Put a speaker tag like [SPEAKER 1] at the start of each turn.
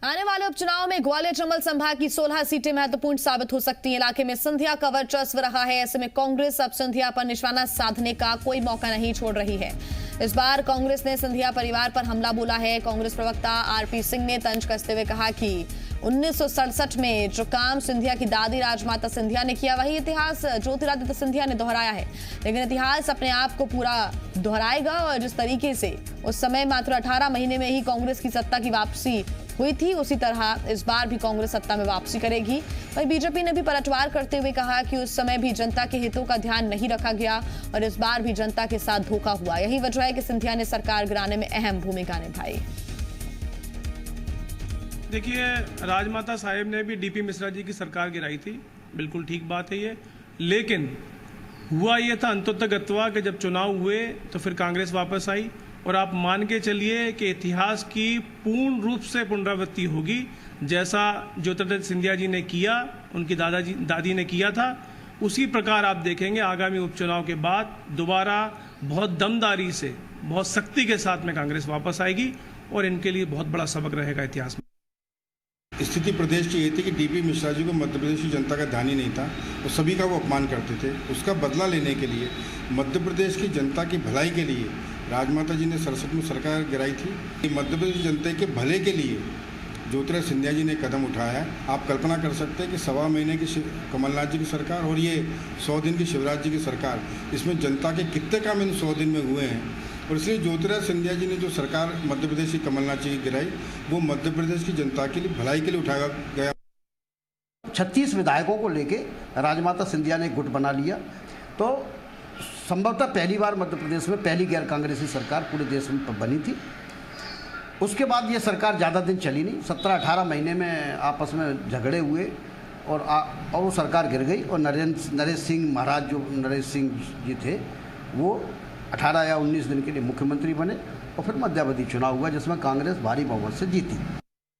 [SPEAKER 1] आने वाले उपचुनाव में ग्वालियर चंबल संभाग की 16 सीटें महत्वपूर्ण साबित हो सकती हैं। इलाके में सिंधिया का वर्चस्व रहा है। ऐसे में कांग्रेस अब सिंधिया पर निशाना साधने का कोई मौका नहीं छोड़ रही है। इस बार कांग्रेस ने सिंधिया परिवार पर हमला बोला है। कांग्रेस प्रवक्ता आरपी सिंह ने तंज कसते हुए कहा कि 1967 में जो काम सिंधिया की दादी राजमाता सिंधिया ने किया, वही इतिहास ज्योतिरादित्य सिंधिया ने दोहराया है। लेकिन इतिहास अपने आप को पूरा दोहराएगा और जिस तरीके से उस समय मात्र 18 महीने में ही कांग्रेस की सत्ता की वापसी हुई थी, उसी तरह इस बार भी कांग्रेस सत्ता में वापसी करेगी। वहीं बीजेपी ने भी पलटवार करते हुए कहा कि उस समय भी जनता के हितों का ध्यान नहीं रखा गया और इस बार भी जनता के साथ धोखा हुआ। यही वजह है कि सिंधिया ने सरकार गिराने में अहम भूमिका निभाई।
[SPEAKER 2] देखिए, राजमाता साहेब ने भी डीपी मिश्रा जी की सरकार गिराई थी, बिल्कुल ठीक बात है ये। लेकिन हुआ ये था अंततः कि जब चुनाव हुए तो फिर कांग्रेस वापस आई और आप मान के चलिए कि इतिहास की पूर्ण रूप से पुनरावृत्ति होगी। जैसा ज्योतिरादित्य सिंधिया जी ने किया, उनकी दादी ने किया था, उसी प्रकार आप देखेंगे आगामी उपचुनाव के बाद दोबारा बहुत दमदारी से, बहुत सख्ती के साथ में कांग्रेस वापस आएगी और इनके लिए बहुत बड़ा सबक रहेगा इतिहास में।
[SPEAKER 3] स्थिति प्रदेश की ये थी कि डीपी मिश्रा जी को मध्य प्रदेश की जनता का ध्यान ही नहीं था, तो सभी का वो अपमान करते थे। उसका बदला लेने के लिए, मध्य प्रदेश की जनता की भलाई के लिए राजमाता जी ने 67 में सरकार गिराई थी। मध्य प्रदेश जनता के भले के लिए ज्योतिरादित्य सिंधिया जी ने कदम उठाया है। आप कल्पना कर सकते हैं कि 1.25 महीने की कमलनाथ जी की सरकार और ये 100 दिन की शिवराज जी की सरकार, इसमें जनता के कितने काम इन 100 दिन में हुए हैं। और इसलिए ज्योतिरादित्य सिंधिया जी ने जो सरकार मध्य प्रदेश की कमलनाथ जी की गिराई, वो मध्य प्रदेश की जनता के लिए भलाई के लिए उठाया गया।
[SPEAKER 4] 36 विधायकों को लेके राजमाता सिंधिया ने गुट बना लिया, तो संभवतः पहली बार मध्य प्रदेश में पहली गैर कांग्रेसी सरकार पूरे देश में बनी थी। उसके बाद ये सरकार ज़्यादा दिन चली नहीं, 17-18 महीने में आपस में झगड़े हुए और वो सरकार गिर गई। और नरेश सिंह महाराज, जो नरेश सिंह जी थे, वो 18 या 19 दिन के लिए मुख्यमंत्री बने और फिर मध्यावधि चुनाव हुआ जिसमें कांग्रेस भारी बहुमत से जीती।